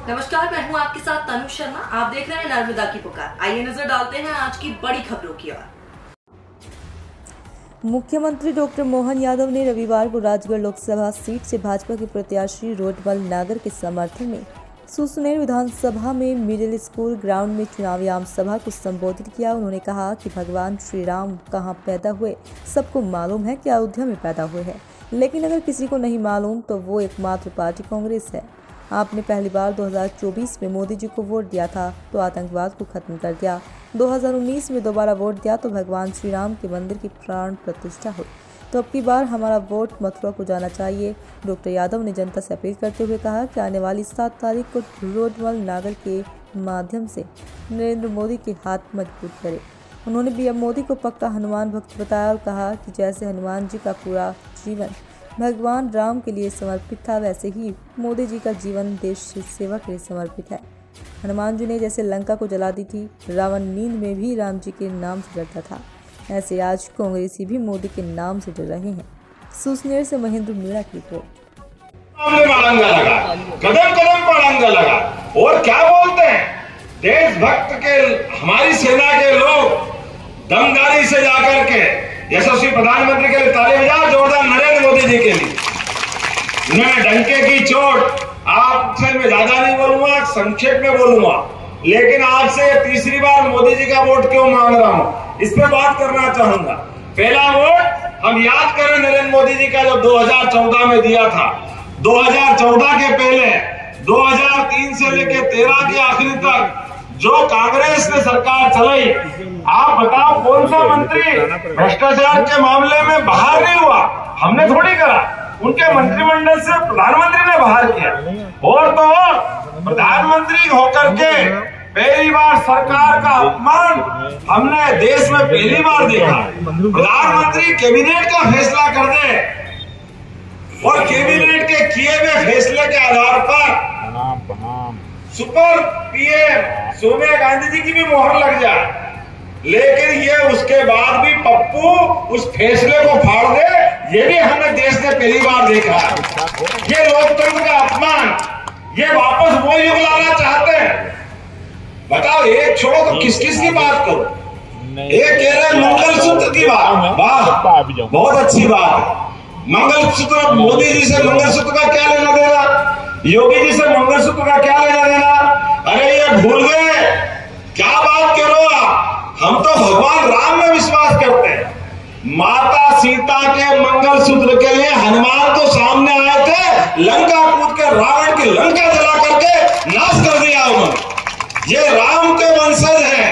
नमस्कार, मैं हूं आपके साथ तनु शर्मा। आप देख रहे हैं नर्मदा की पुकार। आइए नजर डालते हैं आज की बड़ी खबरों की ओर। मुख्यमंत्री डॉक्टर मोहन यादव ने रविवार को राजगढ़ लोकसभा सीट से भाजपा के प्रत्याशी रोडमल नागर के समर्थन में सुसनेर विधानसभा में मिडिल स्कूल ग्राउंड में चुनावी आम सभा को संबोधित किया। उन्होंने कहा कि भगवान श्री राम कहाँ पैदा हुए सबको मालूम है कि अयोध्या में पैदा हुए हैं, लेकिन अगर किसी को नहीं मालूम तो वो एकमात्र पार्टी कांग्रेस है। आपने पहली बार 2024 में मोदी जी को वोट दिया था तो आतंकवाद को खत्म कर दिया। 2019 में दोबारा वोट दिया तो भगवान श्री राम के मंदिर की प्राण प्रतिष्ठा हुई। तो अब की बार हमारा वोट मथुरा को जाना चाहिए। डॉक्टर यादव ने जनता से अपील करते हुए कहा कि आने वाली 7 तारीख को रोडमल नागर के माध्यम से नरेंद्र मोदी के हाथ मजबूत करें। उन्होंने पीएम मोदी को पक्का हनुमान भक्त बताया और कहा कि जैसे हनुमान जी का पूरा जीवन भगवान राम के लिए समर्पित था, वैसे ही मोदी जी का जीवन देश सेवा के लिए समर्पित है। हनुमान जी ने जैसे लंका को जला दी थी, रावण नींद में भी राम जी के नाम से डरता था, ऐसे आज कांग्रेसी भी मोदी के नाम से डर रहे हैं। सुसनेर से महेंद्र मीणा की रिपोर्ट। कदम कदम पर अंगा लगा और क्या बोलते हैं, देशभक्त के हमारी सेना के लोग दमदारी से जाकर के यशस्वी प्रधानमंत्री के लिए ताली बजाओ जोरदार नरेंद्र मोदी जी के लिए। उन्होंने डंके की चोट, आपसे मैं ज्यादा नहीं बोलूंगा, संक्षेप में बोलूंगा, लेकिन आपसे तीसरी बार मोदी जी का वोट क्यों मांग रहा हूं, इस पर बात करना चाहूंगा। पहला वोट हम याद करें नरेंद्र मोदी जी का जो 2014 में दिया था। 2014 के पहले 2003 से लेकर 13 के आखिरी तक जो कांग्रेस ने सरकार चलाई, आप बताओ कौन सा मंत्री भ्रष्टाचार के मामले में बाहर नहीं हुआ? हमने थोड़ी करा, उनके मंत्रिमंडल से प्रधानमंत्री ने बाहर किया। और तो प्रधानमंत्री होकर के पहली बार सरकार का अपमान हमने देश में पहली बार देखा। प्रधानमंत्री कैबिनेट का फैसला कर दे और कैबिनेट के किए हुए फैसले के आधार पर सुपर पीएम सोनिया गांधी जी की भी मोहर लग जाए, लेकिन ये उसके बाद भी पप्पू उस फैसले को फाड़ दे, ये भी हमने देश ने पहली बार देखा। ये लोकतंत्र का अपमान, ये वापस वो युग लाना चाहते हैं। बताओ, एक छोड़ो तो किस किस की बात करो। एक कह रहे मंगलसूत्र की बात, वाह बहुत अच्छी बात है। मंगलसूत्र, मोदी जी से मंगलसूत्र का क्या लेना देना, योगी जी से मंगलसूत्र का क्या लेना देना? अरे ये भूल गए, क्या बात करो आप। हम तो भगवान राम में विश्वास करते हैं। माता सीता के मंगलसूत्र के लिए हनुमान तो सामने आए थे, लंका कूद के रावण की लंका जला करके नाश कर दिया उन्होंने। ये राम के वंशज हैं,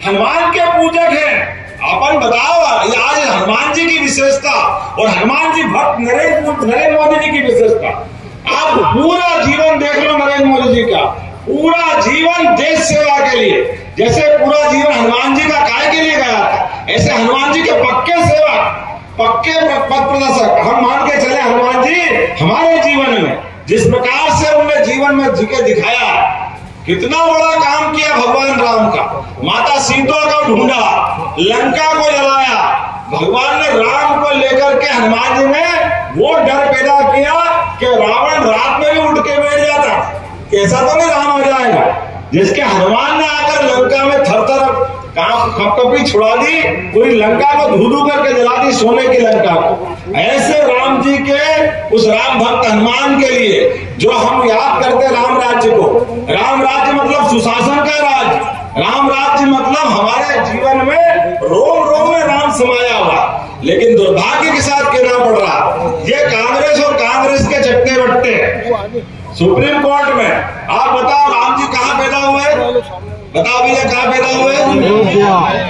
हनुमान के पूजक हैं। अपन बताओ, आज हनुमान जी की विशेषता और हनुमान जी भक्त नरेंद्र मोदी जी की विशेषता। आप पूरा जीवन देख लो नरेंद्र मोदी जी का, पूरा जीवन देश सेवा के लिए। जैसे पूरा जीवन हनुमान जी का काय के लिए गया था, ऐसे हनुमान जी के पक्के सेवक, पक्के पथ प्रदर्शक हम मान के चले। हनुमान जी हमारे जीवन में जिस प्रकार से उन्होंने जीवन में जीके दिखाया, कितना बड़ा काम किया भगवान राम का। माता सीता को ढूंढा, लंका को जलाया, भगवान ने राम को लेकर के हनुमान जी ने वो डर पैदा किया कि रावण रात में भी उठ के बैठ जाता, कैसा तो नहीं राम हो जाएगा, जिसके हनुमान ने आकर लंका में थर-थर कपकपी छुड़ा दी, पूरी लंका को धू-धू करके जला दी, सोने की लंका को। ऐसे राम जी के उस राम भक्त हनुमान के लिए जो हम याद करते राम राज्य को, राम राज्य मतलब सुशासन का राज्य, राम राज्य मतलब हमारे जीवन में रोम रोम में राम समाया हुआ। लेकिन दुर्भाग्य के साथ कहना पड़ रहा, ये कांग्रेस और कांग्रेस के चट्टे बट्टे सुप्रीम कोर्ट में। आप बताओ राम जी कहाँ पैदा हुए? बताओ भैया कहाँ पैदा हुए?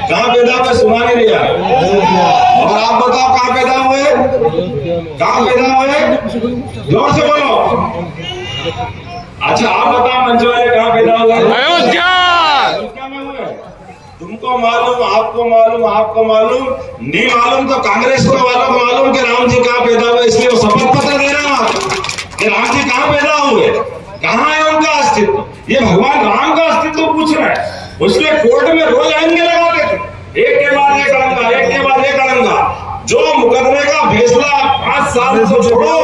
कहाँ पैदा हुए? सुना नहीं दिया। और आप बताओ कहाँ पैदा हुए? कहाँ पैदा हुए? जोर से बोलो। अच्छा आप बताओ मंच वाले कहाँ पैदा हुए? अयोध्या में हुए। तुमको मालूम, आपको मालूम, आपको मालूम नहीं मालूम तो कांग्रेस को वालों को मालूम कि राम जी कहाँ पैदा हुए, इसलिए वो शपथ पत्र दे रहे हैं कि राम जी कहाँ पैदा हुए, कहाँ है उनका अस्तित्व। ये भगवान राम का अस्तित्व पूछ रहे हैं, उसके कोर्ट में रोज आएंगे लगाते थे, एक के बाद एक अड़ंगा, एक के बाद एक अड़ंगा। जो मुकदमे का फैसला 5 साल से छोड़ो।